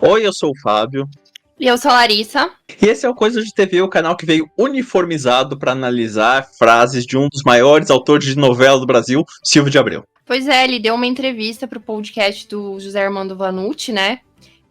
Oi, eu sou o Fábio. E eu sou a Larissa. E esse é o Coisa de TV, o canal que veio uniformizado para analisar frases de um dos maiores autores de novela do Brasil, Silvio de Abreu. Pois é, ele deu uma entrevista pro podcast do José Armando Vanucci, né?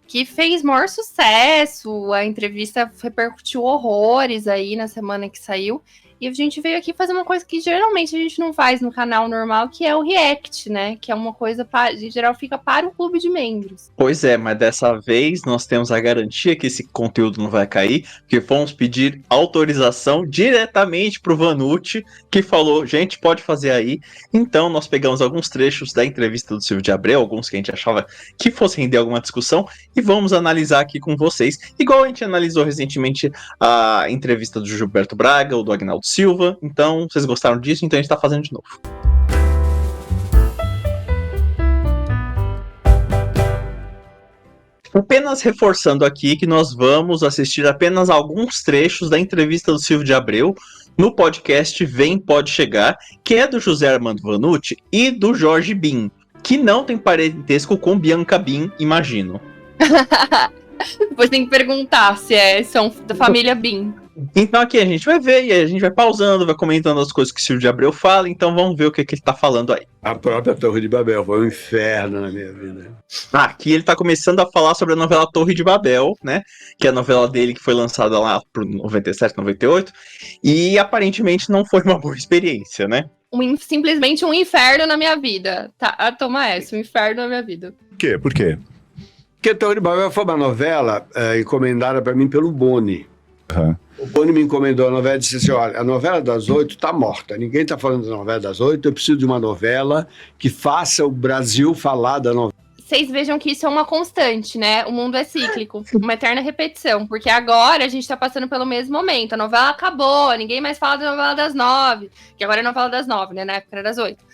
Que fez maior sucesso. A entrevista repercutiu horrores aí na semana que saiu. E a gente veio aqui fazer uma coisa que geralmente a gente não faz no canal normal, que é o react, né? Que é uma coisa, em geral, fica para o clube de membros. Pois é, mas dessa vez nós temos a garantia que esse conteúdo não vai cair, porque fomos pedir autorização diretamente pro Vanucci, que falou, gente, pode fazer aí. Então nós pegamos alguns trechos da entrevista do Silvio de Abreu, alguns que a gente achava que fosse render alguma discussão, e vamos analisar aqui com vocês, igual a gente analisou recentemente a entrevista do Gilberto Braga, ou do Agnaldo Silva. Então, vocês gostaram disso, então a gente tá fazendo de novo. Apenas reforçando aqui que nós vamos assistir apenas alguns trechos da entrevista do Silvio de Abreu no podcast Vem Pode Chegar, que é do José Armando Vanucci e do Jorge Bin, que não tem parentesco com Bianca Bin, imagino. Depois tem que perguntar se são da família Bin. Então aqui a gente vai ver e a gente vai pausando, vai comentando as coisas que o Silvio de Abreu fala, então vamos ver o que ele tá falando aí. A própria Torre de Babel foi um inferno na minha vida. Aqui ele tá começando a falar sobre a novela Torre de Babel, né? Que é a novela dele que foi lançada lá pro 97, 98, e aparentemente não foi uma boa experiência, né? Simplesmente um inferno na minha vida. Tá, toma essa, um inferno na minha vida. Por quê? Porque Torre de Babel foi uma novela encomendada para mim pelo Boni. Uhum. O Boni me encomendou a novela e disse assim, olha, a novela das 8 está morta, ninguém está falando da novela das 8, eu preciso de uma novela que faça o Brasil falar da novela. Vocês vejam que isso é uma constante, né? O mundo é cíclico, uma eterna repetição, porque agora a gente tá passando pelo mesmo momento, a novela acabou, ninguém mais fala da novela das 9, que agora é novela das 9, né? Na época era das 8.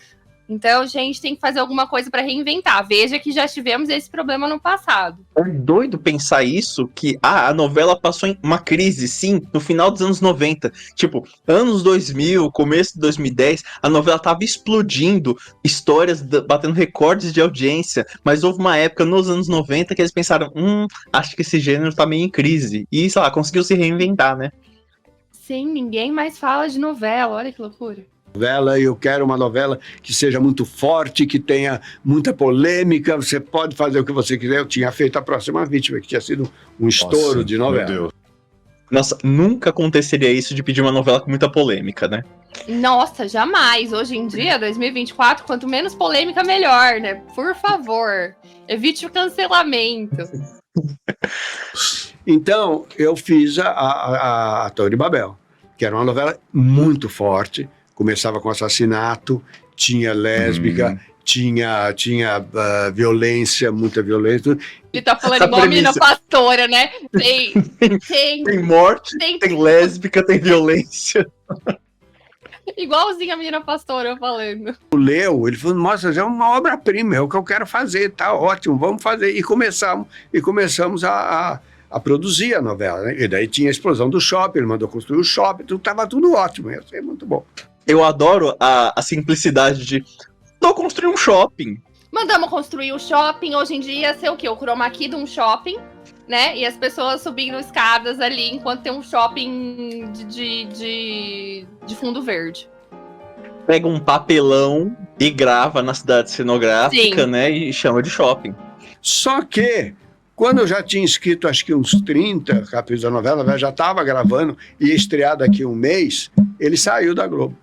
Então, a gente tem que fazer alguma coisa para reinventar. Veja que já tivemos esse problema no passado. É doido pensar isso, que a novela passou em uma crise, sim, no final dos anos 90. Tipo, anos 2000, começo de 2010, a novela tava explodindo, histórias batendo recordes de audiência, mas houve uma época nos anos 90 que eles pensaram, acho que esse gênero tá meio em crise. E, sei lá, conseguiu se reinventar, né? Sim, ninguém mais fala de novela, olha que loucura. Eu quero uma novela que seja muito forte, que tenha muita polêmica, você pode fazer o que você quiser. Eu tinha feito A Próxima Vítima, que tinha sido um estouro de novela. Meu Deus. Nossa, nunca aconteceria isso de pedir uma novela com muita polêmica, né? Nossa, jamais. Hoje em dia, 2024, quanto menos polêmica, melhor, né? Por favor, evite o cancelamento. Então, eu fiz a Torre de Babel, que era uma novela muito forte. Começava com assassinato, tinha lésbica, tinha violência, muita violência. Ele tá falando igual a menina pastora, né? Tem morte, tem lésbica, tem violência. Igualzinho a menina pastora falando. Ele falou, nossa, é uma obra-prima, é o que eu quero fazer, tá ótimo, vamos fazer. E começamos a produzir a novela, né? E daí tinha a explosão do shopping, ele mandou construir o shopping, tava tudo ótimo, isso é muito bom. Eu adoro a simplicidade de tô construindo um shopping. Mandamos construir o shopping, hoje em dia ia ser o quê? O chroma key de um shopping, né? E as pessoas subindo escadas ali, enquanto tem um shopping de fundo verde. Pega um papelão e grava na cidade cenográfica, né? E chama de shopping. Só que, quando eu já tinha escrito acho que uns 30 capítulos da novela, já estava gravando e ia estrear daqui um mês, ele saiu da Globo.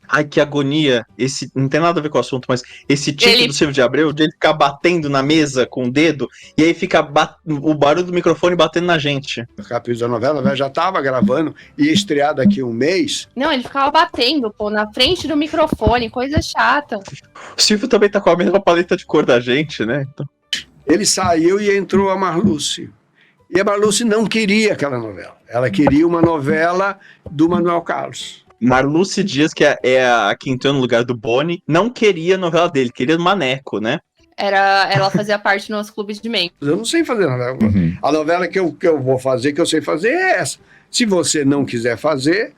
Ai, que agonia. Esse não tem nada a ver com o assunto, mas esse tique do Silvio de Abreu, de ele ficar batendo na mesa com o dedo, e aí fica o barulho do microfone batendo na gente. O capítulo da novela já estava gravando e ia estrear daqui um mês. Não, ele ficava batendo, na frente do microfone, coisa chata. O Silvio também tá com a mesma paleta de cor da gente, né? Então... Ele saiu e entrou a Marluce. E a Marluce não queria aquela novela. Ela queria uma novela do Manuel Carlos. Marluce Dias, que é a que entrou no lugar do Boni, não queria a novela dele, queria o Maneco, né? Ela fazia parte do nosso clube de membros. Eu não sei fazer novela. A novela que eu vou fazer, que eu sei fazer, é essa. Se você não quiser fazer,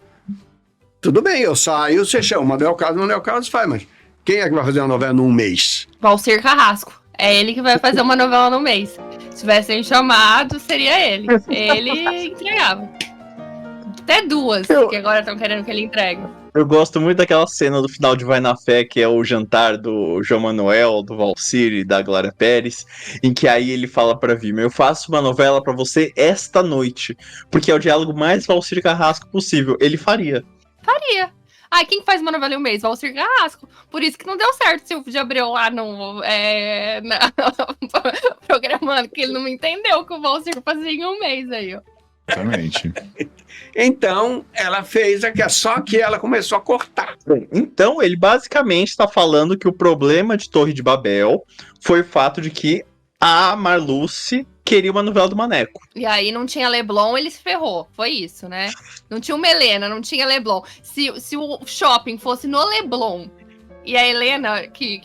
tudo bem, eu saio, você chama. Manuel Carlos faz, mas quem é que vai fazer uma novela num mês? Valcir Carrasco. É ele que vai fazer uma novela no mês. Se tivessem chamado, seria ele. Ele entregava. Até duas, que agora estão querendo que ele entregue. Eu gosto muito daquela cena do final de Vai na Fé, que é o jantar do João Manuel, do Valcir e da Glória Pérez, em que aí ele fala pra Vilma, eu faço uma novela pra você esta noite, porque é o diálogo mais Valcir Carrasco possível. Ele faria. Faria. Ah, quem faz uma novela em um mês? Valcir Carrasco. Por isso que não deu certo Silvio de Abreu lá no programando, que ele não entendeu que o Valcir fazia em um mês aí, ó. Exatamente. Então, ela fez só que ela começou a cortar. Então, ele basicamente está falando que o problema de Torre de Babel foi o fato de que a Marluce queria uma novela do Maneco. E aí não tinha Leblon, ele se ferrou. Foi isso, né? Não tinha uma Helena, não tinha Leblon. Se o shopping fosse no Leblon e a Helena, que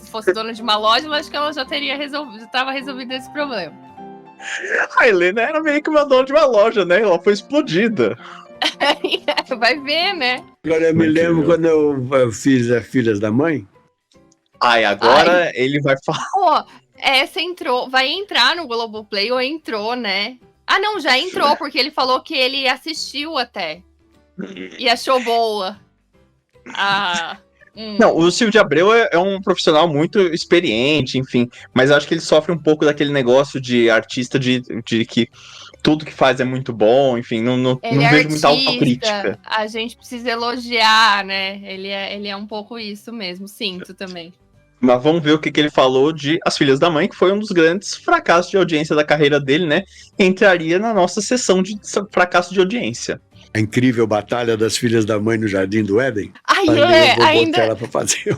fosse dona de uma loja, eu acho que ela já estava resolvido esse problema. A Helena era meio que uma dona de uma loja, né? Ela foi explodida. Vai ver, né? Agora eu me lembro quando eu fiz as Filhas da Mãe. Agora ele vai falar. Pô, essa vai entrar no Globoplay ou entrou, né? Ah, não, já entrou, porque ele falou que ele assistiu até. E achou boa. Não, o Silvio de Abreu é um profissional muito experiente, enfim, mas eu acho que ele sofre um pouco daquele negócio de artista de que tudo que faz é muito bom, enfim, não vejo muita autocrítica. A gente precisa elogiar, né? Ele é um pouco isso mesmo, sinto também. Mas vamos ver o que ele falou de As Filhas da Mãe, que foi um dos grandes fracassos de audiência da carreira dele, né? Entraria na nossa sessão de fracasso de audiência. A incrível batalha das Filhas da Mãe no Jardim do Éden. Ainda ela pra fazer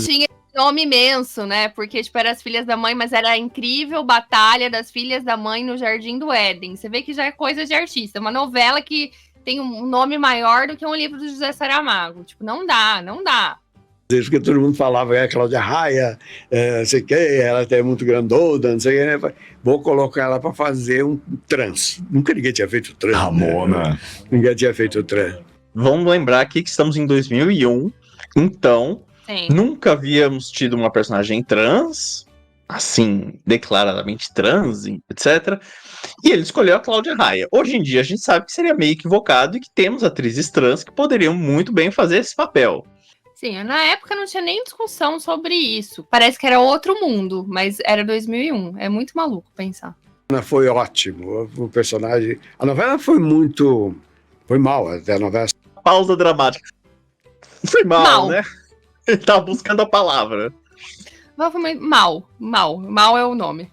tinha nome imenso, né? Porque, tipo, era As Filhas da Mãe, mas era a incrível batalha das Filhas da Mãe no Jardim do Éden. Você vê que já é coisa de artista. Uma novela que tem um nome maior do que um livro do José Saramago. Tipo, não dá. Porque todo mundo falava, Cláudia Raia, não sei o que, ela é muito grandona, não sei o que, né? Vou colocar ela para fazer um trans. Nunca ninguém tinha feito trans. Ramona. Né? Ninguém tinha feito trans. Vamos lembrar aqui que estamos em 2001, então nunca havíamos tido uma personagem trans, assim, declaradamente trans, etc. E ele escolheu a Cláudia Raia. Hoje em dia a gente sabe que seria meio equivocado e que temos atrizes trans que poderiam muito bem fazer esse papel. Sim, na época não tinha nem discussão sobre isso. Parece que era outro mundo, mas era 2001. É muito maluco pensar. Foi ótimo. O personagem... A novela foi muito... Foi mal, até a novela... Pausa dramática. Foi mal, né? Ele tava buscando a palavra. Mal. Mal é o nome.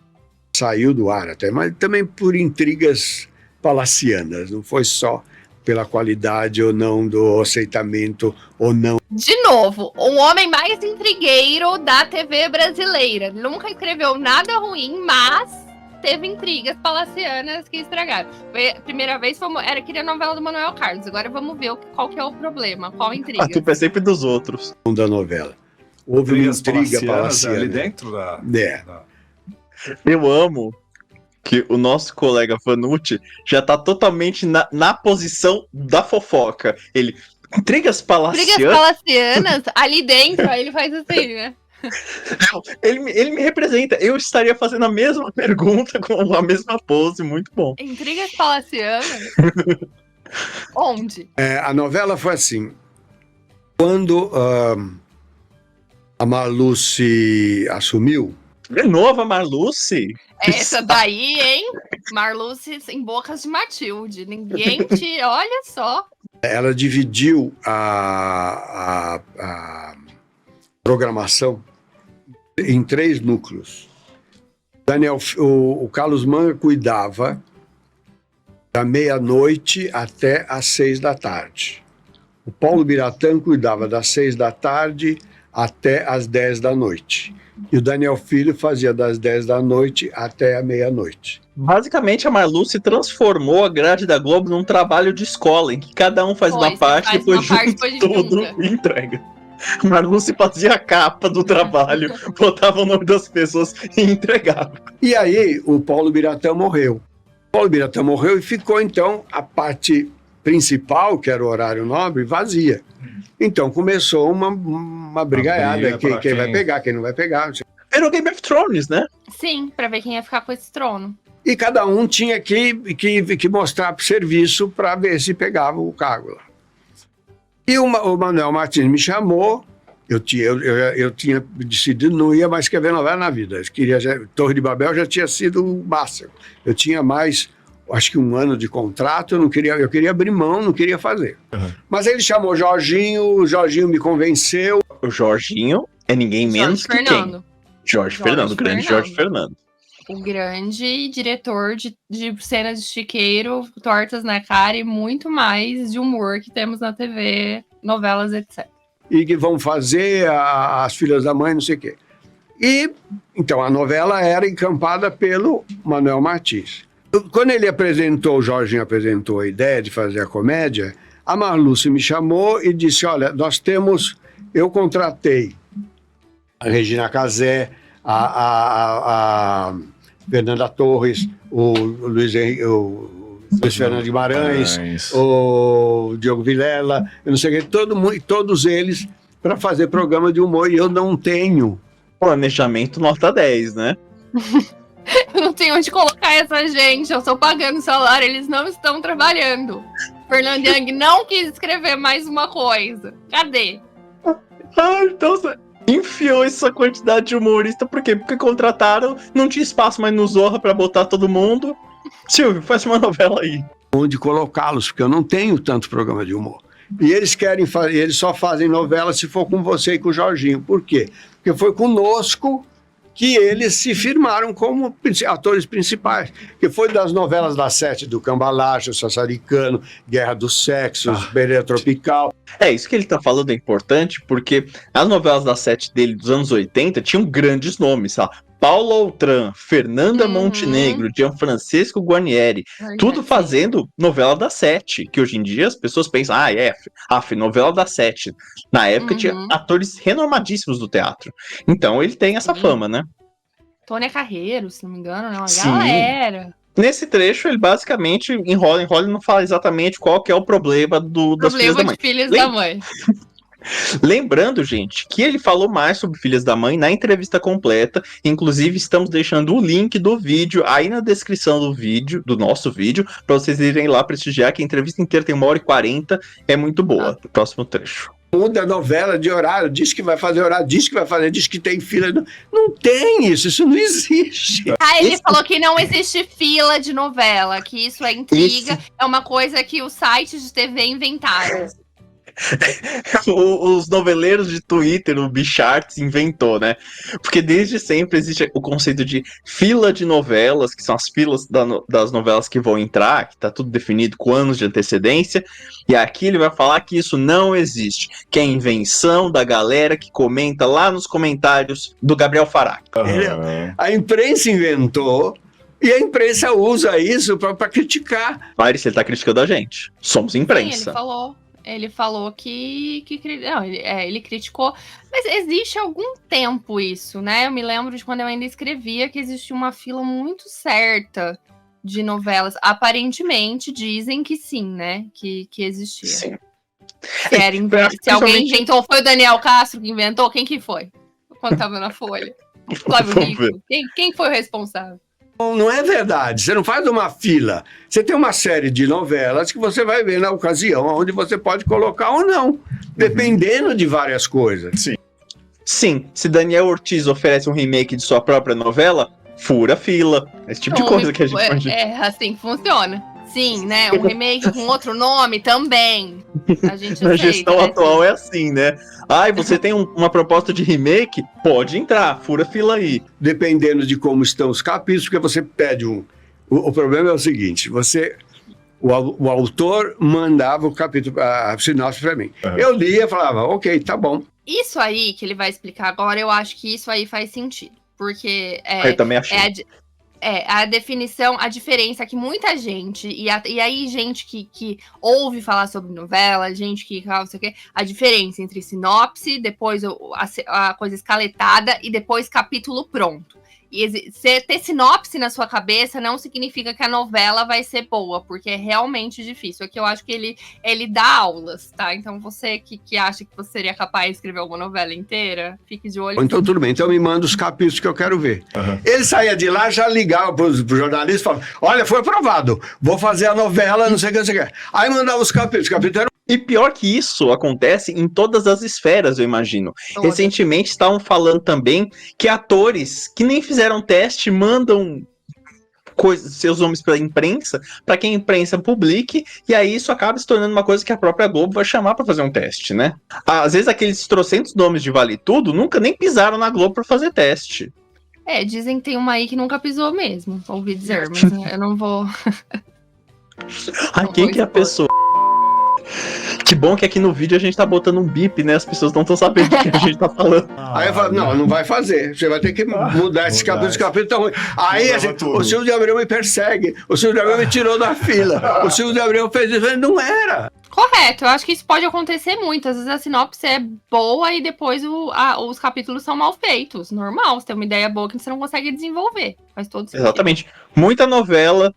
Saiu do ar até, mas também por intrigas palacianas. Não foi só pela qualidade ou não do aceitamento ou não. De novo, o homem mais intrigueiro da TV brasileira. Nunca escreveu nada ruim, mas teve intrigas palacianas que estragaram. A primeira vez queria a novela do Manuel Carlos. Agora vamos ver qual que é o problema, qual intriga. A culpa é sempre dos outros. Da novela. Houve uma intriga palaciana. Ali dentro da... Eu amo que o nosso colega Vanucci já tá totalmente na posição da fofoca. Ele... Intrigas palacianas ali dentro, aí ele faz assim, né? Ele me representa. Eu estaria fazendo a mesma pergunta com a mesma pose, muito bom. Intrigas palacianas? Onde? A novela foi assim. Quando a Marluce assumiu... De novo a Marluce? Essa daí, hein? Marluce em bocas de Matilde. Ninguém te... Olha só. Ela dividiu a programação em 3 núcleos. O Carlos Manga cuidava da meia-noite até às 6 da tarde. O Paulo Biratã cuidava das 6 da tarde até às 10 da noite. E o Daniel Filho fazia das 10 da noite até a meia-noite. Basicamente, a Marluce transformou a grade da Globo num trabalho de escola, em que cada um faz uma parte, depois junta tudo e entrega. A Marluce fazia a capa do trabalho, botava o nome das pessoas e entregava. E aí, o Paulo Biratã morreu. O Paulo Biratã morreu e ficou, então, a parte principal, que era o horário nobre, vazia. Então começou uma brigaiada, quem vai pegar, quem não vai pegar. Era o Game of Thrones, né? Sim, pra ver quem ia ficar com esse trono. E cada um tinha que mostrar pro serviço para ver se pegava o cargo lá. E o Manuel Martins me chamou. Eu tinha decidido não ia mais escrever novela na vida. Torre de Babel já tinha sido o máximo. Eu tinha mais, acho que 1 ano de contrato, eu queria abrir mão, não queria fazer. Uhum. Mas ele chamou o Jorginho me convenceu. O Jorginho é ninguém menos que Fernando. quem? Jorge Fernando, o grande Jorge Fernando. O grande diretor de cenas de chiqueiro, tortas na cara e muito mais de humor que temos na TV, novelas, etc. E que vão fazer As Filhas da Mãe, não sei o quê. E, então, a novela era encampada pelo Manuel Martins. Quando o Jorginho apresentou a ideia de fazer a comédia, a Marluce me chamou e disse, olha, eu contratei a Regina Casé, a Fernanda Torres, o Luiz Fernando Guimarães, o Diogo Vilela, eu não sei o que, todos eles para fazer programa de humor, e eu não tenho. Planejamento nota 10, né? Eu não tenho onde colocar essa gente, eu estou pagando salário, eles não estão trabalhando. Fernando Young não quis escrever mais uma coisa. Cadê? Então você enfiou essa quantidade de humorista, por quê? Porque contrataram, não tinha espaço mais no Zorra pra botar todo mundo. Silvio, faz uma novela aí. Onde colocá-los, porque eu não tenho tanto programa de humor. E eles só fazem novela se for com você e com o Jorginho. Por quê? Porque foi conosco que eles se firmaram como atores principais. Que foi das novelas da Sete, do Cambalacho, Sassaricano, Guerra dos Sexos, Beira Tropical. Isso que ele tá falando é importante, porque as novelas da Sete dele dos anos 80 tinham grandes nomes, sabe? Paulo Outram, Fernanda Montenegro, Gianfrancesco Guarnieri, tudo fazendo novela da Sete, que hoje em dia as pessoas pensam, novela da Sete. Na época tinha atores renomadíssimos do teatro. Então ele tem essa fama, né? Tônia Carreiro, se não me engano, né? Uma Sim. galera. Nesse trecho, ele basicamente enrola e não fala exatamente qual que é o problema das Filhas da Mãe. Filhas da Mãe. Lembrando, gente, que ele falou mais sobre Filhas da Mãe na entrevista completa. Inclusive, estamos deixando o link do vídeo aí na descrição do nosso vídeo, para vocês irem lá prestigiar, que a entrevista inteira tem 1h40, é muito boa. Próximo trecho. Muda a novela de horário, diz que vai fazer horário, diz que tem fila. Não tem isso não existe. Ele falou que não existe fila de novela, que isso é intriga, é uma coisa que os sites de TV inventaram. Os noveleiros de Twitter, o Bicharts, inventou, né? Porque desde sempre existe o conceito de fila de novelas, que são as filas das novelas que vão entrar, que tá tudo definido com anos de antecedência, e aqui ele vai falar que isso não existe, que é invenção da galera que comenta lá nos comentários do Gabriel Farac. A imprensa inventou, e a imprensa usa isso para criticar. Larissa, ele tá criticando a gente. Somos imprensa. Sim, ele falou. Ele falou ele criticou, mas existe algum tempo isso, né? Eu me lembro de quando eu ainda escrevia que existia uma fila muito certa de novelas. Aparentemente dizem que sim, né? Que existia. Sim. Se alguém inventou, foi o Daniel Castro que inventou? Quem que foi? Quando tava na Folha. Flávio Rico. Quem foi o responsável? Não é verdade, você não faz uma fila. Você tem uma série de novelas que você vai ver na ocasião, onde você pode colocar ou não, dependendo de várias coisas. Sim, se Daniel Ortiz oferece um remake de sua própria novela, fura a fila. Esse tipo de coisa que a gente pode... É assim que funciona. Sim, né? Um remake com outro nome também. A gente Na aceita, gestão né? atual é assim, né? Você tem uma proposta de remake? Pode entrar, fura a fila aí. Dependendo de como estão os capítulos, porque você pede um... O problema é o seguinte, o autor mandava o capítulo, a sinopse para mim. Eu lia e falava, ok, tá bom. Isso aí que ele vai explicar agora, eu acho que isso aí faz sentido. Porque Eu também achei. a definição, a diferença que muita gente, e aí gente que ouve falar sobre novela, gente que não sei o quê, a diferença entre sinopse, depois a coisa escaletada e depois capítulo pronto. E você ter sinopse na sua cabeça não significa que a novela vai ser boa, porque é realmente difícil. Aqui eu acho que ele dá aulas, tá? Então você que acha que você seria capaz de escrever uma novela inteira, fique de olho. Então tudo bem, então me manda os capítulos que eu quero ver. Ele saía de lá, já ligava pro jornalista e falava, olha, foi aprovado, vou fazer a novela, não sei o que, não sei o que. Aí mandava os capítulos eram... E pior que isso acontece em todas as esferas, eu imagino. Recentemente estavam falando também que atores que nem fizeram teste mandam seus nomes para a imprensa, para que a imprensa publique, e aí isso acaba se tornando uma coisa que a própria Globo vai chamar para fazer um teste, né? Às vezes aqueles trocentos nomes de Vale Tudo nunca nem pisaram na Globo para fazer teste. Dizem que tem uma aí que nunca pisou mesmo, ouvi dizer, mas eu não vou... Ai, quem que é a pessoa? Que bom que aqui no vídeo a gente tá botando um bip, né? As pessoas não estão sabendo do que a gente tá falando. Aí eu falo, não vai fazer. Você vai ter que mudar esse capítulo tão ruim. Aí o Silvio de Abreu me persegue. O Silvio de Abreu me tirou da fila. O Silvio de Abreu fez isso. Não era. Correto, eu acho que isso pode acontecer muito. Às vezes a sinopse é boa e depois os capítulos são mal feitos. Normal, você tem uma ideia boa que você não consegue desenvolver. Faz todo sentido. Exatamente. Muita novela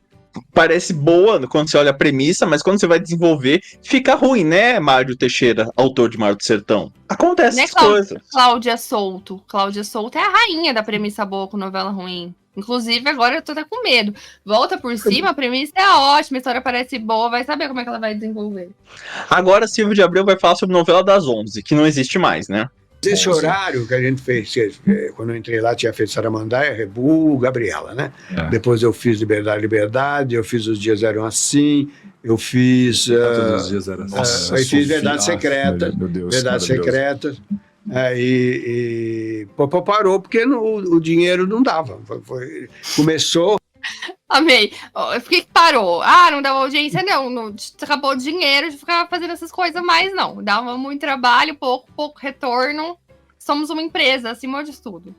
parece boa quando você olha a premissa, mas quando você vai desenvolver, fica ruim, né, Mário Teixeira, autor de Mar do Sertão? Acontece essas coisas. Cláudia Souto é a rainha da premissa boa com novela ruim. Inclusive, agora eu tô até com medo. Volta por cima, a premissa é ótima, a história parece boa, vai saber como é que ela vai desenvolver. Agora, Silvio de Abreu vai falar sobre novela das 11, que não existe mais, né? Esse horário que a gente fez, quando eu entrei lá, tinha feito Saramandaia, Rebu, Gabriela, né? Depois eu fiz Liberdade, eu fiz Os Dias Eram Assim, eu fiz... Todos os dias era assim. Eu fiz Verdades Secretas. Meu Deus, Verdades Secretas. Parou porque o dinheiro não dava. Começou... Amei. Por que parou? Não dava audiência, não. Acabou o dinheiro de ficar fazendo essas coisas mais, não. Dava muito trabalho, pouco retorno. Somos uma empresa, acima de tudo.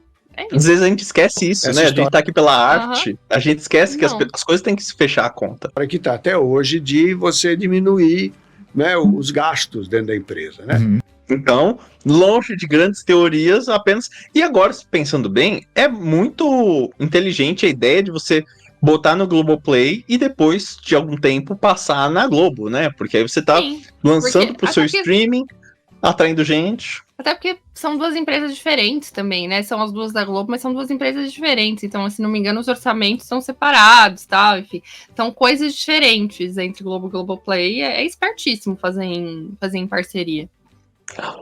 Às vezes a gente esquece isso, né? A gente tá aqui pela arte, a gente esquece que as coisas têm que se fechar a conta. Para que tá até hoje de você diminuir, né, os gastos dentro da empresa, né? Então, longe de grandes teorias, apenas... E agora, pensando bem, é muito inteligente a ideia de você botar no Globoplay e depois, de algum tempo, passar na Globo, né? Porque aí você tá lançando pro seu streaming, atraindo gente. Até porque são duas empresas diferentes também, né? São as duas da Globo, mas são duas empresas diferentes. Então, se não me engano, os orçamentos são separados, tal, enfim. São coisas diferentes entre Globo e Globoplay. É espertíssimo fazer em parceria.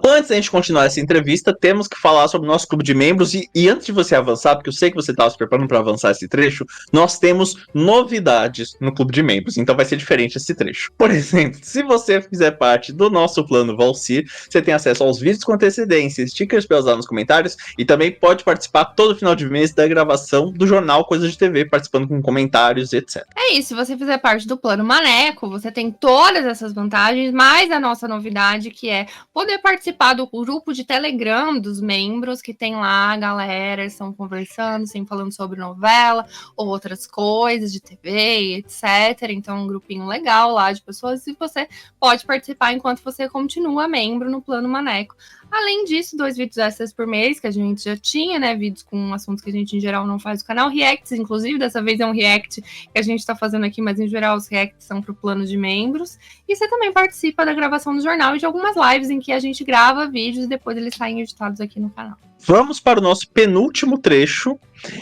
Antes da gente continuar essa entrevista, temos que falar sobre o nosso clube de membros. E antes de você avançar, porque eu sei que você estava se preparando para avançar esse trecho, nós temos novidades no clube de membros, então vai ser diferente esse trecho. Por exemplo, se você fizer parte do nosso plano Valcir, você tem acesso aos vídeos com antecedência, stickers para usar nos comentários e também pode participar todo final de mês da gravação do jornal Coisas de TV, participando com comentários, etc. É isso, se você fizer parte do plano Maneco, você tem todas essas vantagens, mais a nossa novidade, que é poder participar do grupo de Telegram dos membros, que tem lá a galera, eles estão conversando, sempre falando sobre novela ou outras coisas de TV, etc. Então, um grupinho legal lá de pessoas, e você pode participar enquanto você continua membro no plano Maneco. Além disso, 2 vídeos extras por mês, que a gente já tinha, né? Vídeos com assuntos que a gente, em geral, não faz no canal. Reacts, inclusive, dessa vez é um react que a gente tá fazendo aqui, mas, em geral, os reacts são pro plano de membros. E você também participa da gravação do jornal e de algumas lives em que a gente grava vídeos e depois eles saem editados aqui no canal. Vamos para o nosso penúltimo trecho,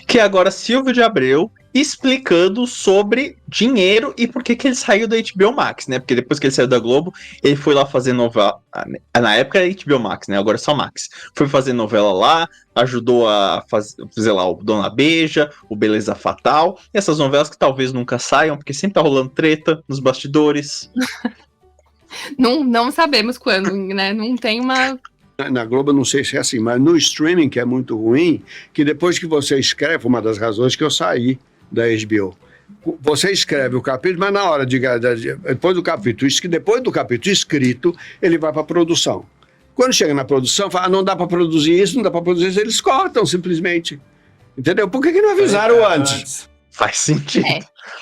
que é agora Silvio de Abreu explicando sobre dinheiro e por que ele saiu da HBO Max, né? Porque depois que ele saiu da Globo, ele foi lá fazer novela. Na época era HBO Max, né? Agora é só Max. Foi fazer novela lá, ajudou a fazer lá o Dona Beija, o Beleza Fatal, e essas novelas que talvez nunca saiam, porque sempre tá rolando treta nos bastidores. Não sabemos quando, né? Não tem uma... Na Globo, não sei se é assim, mas no streaming, que é muito ruim, que depois que você escreve, uma das razões que eu saí da HBO, você escreve o capítulo, mas na hora depois do capítulo escrito, ele vai para a produção. Quando chega na produção, fala, não dá para produzir isso, não dá para produzir isso, eles cortam simplesmente. Entendeu? Por que não avisaram antes? Faz sentido.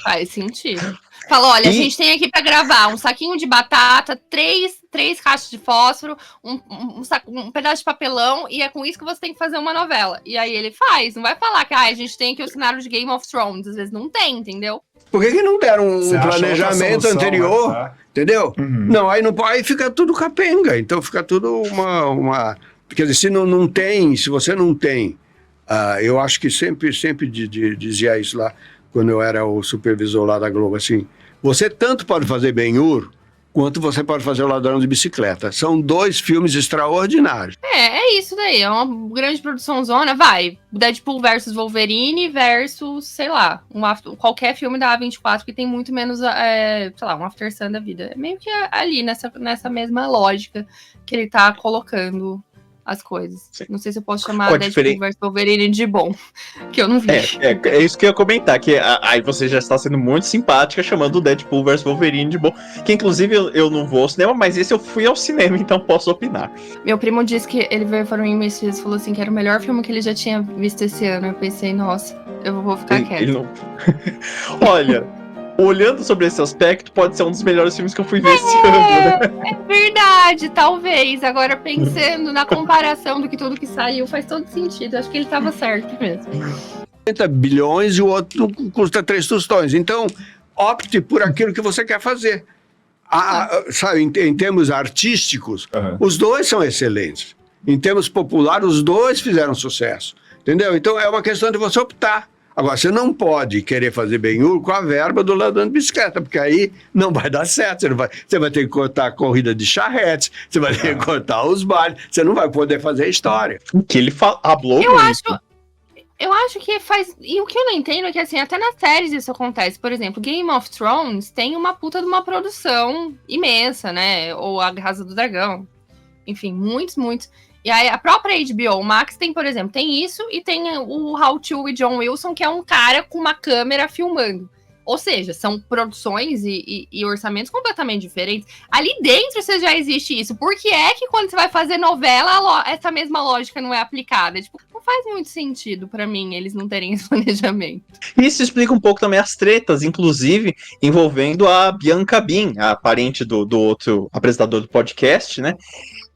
Faz sentido. Falou, olha, a gente tem aqui pra gravar um saquinho de batata, três caixas de fósforo, um pedaço de papelão, e é com isso que você tem que fazer uma novela. E aí ele faz, não vai falar que a gente tem aqui o cenário de Game of Thrones. Às vezes não tem, entendeu? Por que não deram um planejamento solução, anterior? né? Entendeu? Não, aí fica tudo capenga. Então fica tudo uma... Quer dizer, se não tem, se você não tem... eu acho que sempre dizia isso lá, quando eu era o supervisor lá da Globo, assim, você tanto pode fazer Ben-Hur, quanto você pode fazer O Ladrão de Bicicleta. São 2 filmes extraordinários. É isso daí, é uma grande produção zona, vai, Deadpool versus Wolverine versus, sei lá, qualquer filme da A24 que tem muito menos, sei lá, um After Sun da vida. É meio que ali, nessa mesma lógica que ele tá colocando as coisas. Sim. Não sei se eu posso chamar Deadpool versus Wolverine de bom, que eu não vi. É isso que eu ia comentar, que aí você já está sendo muito simpática chamando o Deadpool vs Wolverine de bom, que inclusive eu não vou ao cinema, mas esse eu fui ao cinema, então posso opinar. Meu primo disse que ele veio para mim esses dias e falou assim que era o melhor filme que ele já tinha visto esse ano. Eu pensei, nossa, eu vou ficar quieto. Não... Olha, olhando sobre esse aspecto, pode ser um dos melhores filmes que eu fui ver esse ano, né? É verdade, talvez. Agora, pensando na comparação do que tudo que saiu, faz todo sentido. Acho que ele tava certo mesmo. 30 bilhões e o outro custa 3 tostões. Então, opte por aquilo que você quer fazer. Sabe, em termos artísticos, os dois são excelentes. Em termos populares, os dois fizeram sucesso. Entendeu? Então, é uma questão de você optar. Agora, você não pode querer fazer Ben-Hur com a verba do Ladrão de Bicicleta, porque aí não vai dar certo. Você vai ter que cortar a corrida de charretes, você vai ter que cortar os bailes, você não vai poder fazer a história. Que ele falou Eu acho que faz... E o que eu não entendo é que, assim, até nas séries isso acontece. Por exemplo, Game of Thrones tem uma puta de uma produção imensa, né? Ou A Casa do Dragão. Enfim, muitos. E aí a própria HBO Max tem, por exemplo, tem isso e tem o How To e John Wilson, que é um cara com uma câmera filmando. Ou seja, são produções e orçamentos completamente diferentes. Ali dentro você já existe isso. Por que é que quando você vai fazer novela, essa mesma lógica não é aplicada? Tipo, não faz muito sentido pra mim eles não terem esse planejamento. Isso explica um pouco também as tretas, inclusive envolvendo a Bianca Bin, a parente do outro apresentador do podcast, né?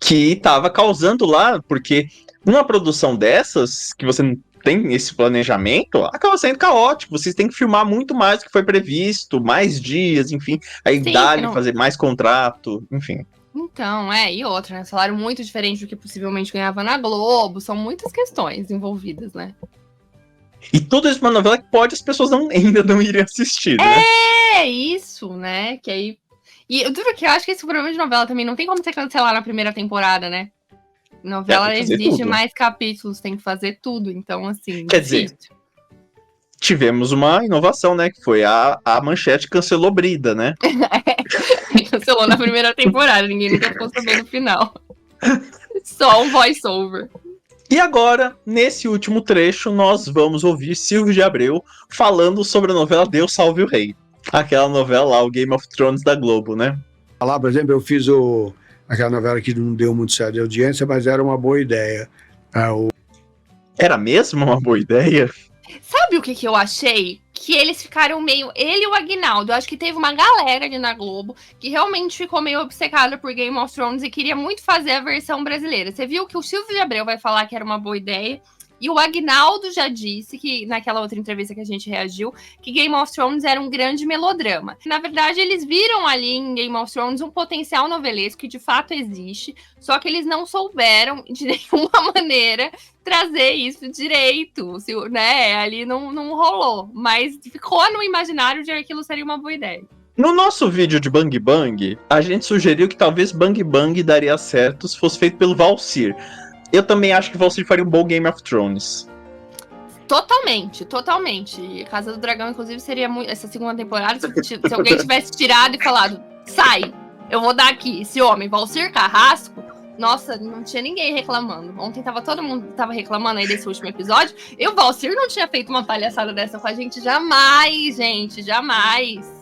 Que tava causando lá, porque numa produção dessas, que você não tem esse planejamento, acaba sendo caótico. Vocês têm que filmar muito mais do que foi previsto, mais dias, enfim. Aí dá-lhe fazer mais contrato, enfim. Então, e outra, né? Salário muito diferente do que possivelmente ganhava na Globo. São muitas questões envolvidas, né? E tudo isso é uma novela que as pessoas ainda não iriam assistir, né? É isso, né? Que aí... E eu duro que eu acho que esse problema de novela também não tem como você cancelar na primeira temporada, né? Novela exige mais capítulos, tem que fazer tudo, então assim... Quer dizer, tivemos uma inovação, né? Que foi a Manchete cancelou Brida, né? Cancelou na primeira temporada, ninguém nunca ficou sabendo no final. Só um voice-over. E agora, nesse último trecho, nós vamos ouvir Silvio de Abreu falando sobre a novela Deus Salve o Rei. Aquela novela lá, o Game of Thrones da Globo, né? Lá, por exemplo, eu fiz aquela novela que não deu muito certo de audiência, mas era uma boa ideia. Era mesmo uma boa ideia? Sabe o que eu achei? Que eles ficaram meio... Ele e o Aguinaldo. Eu acho que teve uma galera ali na Globo que realmente ficou meio obcecada por Game of Thrones e queria muito fazer a versão brasileira. Você viu que o Silvio de Abreu vai falar que era uma boa ideia. E o Aguinaldo já disse, que naquela outra entrevista que a gente reagiu, que Game of Thrones era um grande melodrama. Na verdade, eles viram ali em Game of Thrones um potencial novelesco que de fato existe, só que eles não souberam de nenhuma maneira trazer isso direito, né? Ali não rolou, mas ficou no imaginário de que aquilo seria uma boa ideia. No nosso vídeo de Bang Bang, a gente sugeriu que talvez Bang Bang daria certo se fosse feito pelo Valsir. Eu também acho que o Valsir faria um bom Game of Thrones. Totalmente. E Casa do Dragão, inclusive, seria muito... Essa segunda temporada, se alguém tivesse tirado e falado, sai, eu vou dar aqui esse homem, Valsir Carrasco, nossa, não tinha ninguém reclamando. Ontem todo mundo reclamando aí desse último episódio, e o Valsir não tinha feito uma palhaçada dessa com a gente jamais,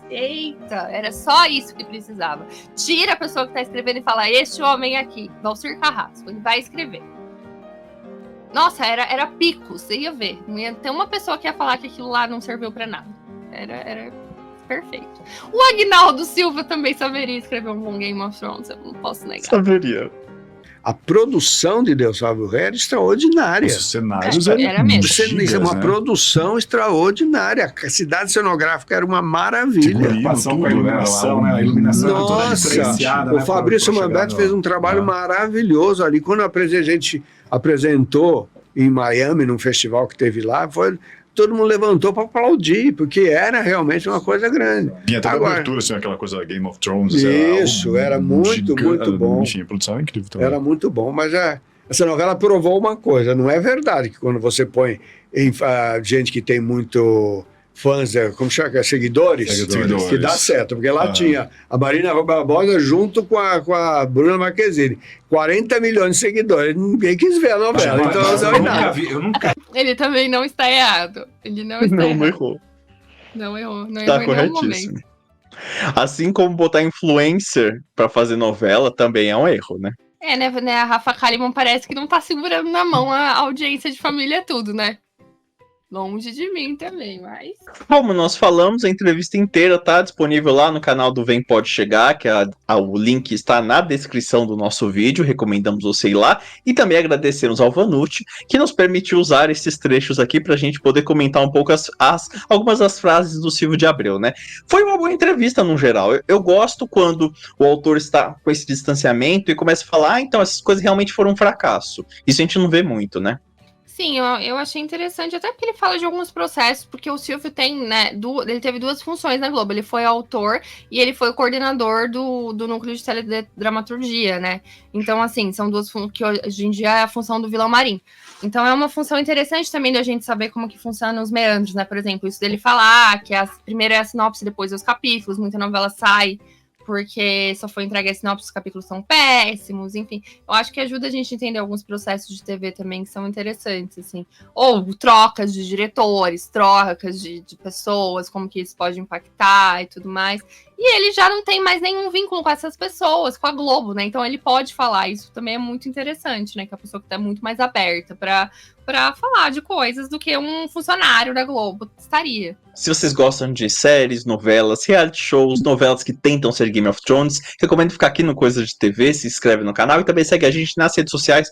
Eita, era só isso que precisava. Tira a pessoa que tá escrevendo e fala, este homem aqui, Valsir Carrasco, ele vai escrever. Nossa, era pico, você ia ver. Não ia ter uma pessoa que ia falar que aquilo lá não serviu pra nada. Era perfeito. O Agnaldo Silva também saberia escrever um bom Game of Thrones, eu não posso negar. Saberia. A produção de Deus Salve o Rei era extraordinária. Os cenários Era mesmo. Isso é uma produção extraordinária. A cidade cenográfica era uma maravilha. Preocupação com a iluminação, né? A iluminação era toda diferenciada. O Fabrício Manbetti fez um trabalho maravilhoso ali. Quando a gente apresentou em Miami, num festival que teve lá, todo mundo levantou para aplaudir, porque era realmente uma coisa grande. Tinha até a abertura, assim, aquela coisa Game of Thrones. Isso, era muito bom. Enfim, a produção é incrível também. Era muito bom, mas essa novela provou uma coisa. Não é verdade que quando você põe gente que tem muito fãs, como chama, seguidores, que dá certo. Porque lá tinha a Marina Barbosa junto com a Bruna Marquezine. 40 milhões de seguidores. Ninguém quis ver a novela. Então eu nunca vi. Ele também não está errado. Ele não está errado. Não errou. Não errou Tá em nenhum corretíssimo. momento. Assim como botar influencer pra fazer novela também é um erro, né? Né? A Rafa Kalimann parece que não tá segurando na mão a audiência de família tudo, né? Longe de mim também, mas... Como nós falamos, a entrevista inteira tá disponível lá no canal do Vem Pode Chegar, que o link está na descrição do nosso vídeo, recomendamos você ir lá. E também agradecemos ao Vanucci, que nos permitiu usar esses trechos aqui pra gente poder comentar um pouco algumas das frases do Silvio de Abreu, né? Foi uma boa entrevista no geral. Eu gosto quando o autor está com esse distanciamento e começa a falar, então essas coisas realmente foram um fracasso. Isso a gente não vê muito, né? Sim, eu achei interessante, até porque ele fala de alguns processos, porque o Silvio tem, né, ele teve duas funções na Globo, ele foi autor e ele foi o coordenador do núcleo de teledramaturgia, né, então assim, são duas funções que hoje em dia é a função do Vilão Marim, então é uma função interessante também da gente saber como que funciona os meandros, né, por exemplo, isso dele falar que primeiro é a sinopse, depois é os capítulos, muita novela sai porque só foi entregue a sinopse, os capítulos são péssimos, enfim. Eu acho que ajuda a gente a entender alguns processos de TV também que são interessantes, assim. Ou trocas de diretores, trocas de pessoas, como que isso pode impactar e tudo mais. E ele já não tem mais nenhum vínculo com essas pessoas, com a Globo, né? Então ele pode falar, isso também é muito interessante, né? Que a pessoa que tá muito mais aberta para falar de coisas do que um funcionário da Globo estaria. Se vocês gostam de séries, novelas, reality shows, novelas que tentam ser Game of Thrones, recomendo ficar aqui no Coisa de TV, se inscreve no canal e também segue a gente nas redes sociais,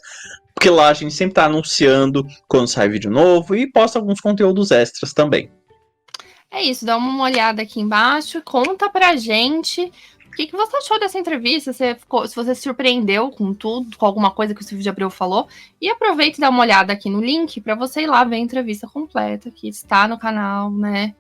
porque lá a gente sempre tá anunciando quando sai vídeo novo e posta alguns conteúdos extras também. É isso, dá uma olhada aqui embaixo, conta pra gente o que você achou dessa entrevista, se você se surpreendeu com tudo, com alguma coisa que o Silvio de Abreu falou, e aproveita e dá uma olhada aqui no link para você ir lá ver a entrevista completa, que está no canal, né,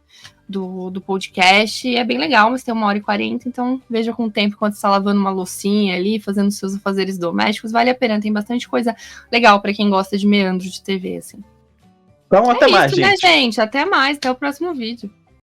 do podcast, e é bem legal, mas tem 1h40, então veja com o tempo, quando você está lavando uma loucinha ali, fazendo seus afazeres domésticos, vale a pena, tem bastante coisa legal para quem gosta de meandro de TV, assim. Então até mais, isso, gente. né, gente? Até mais, até o próximo vídeo.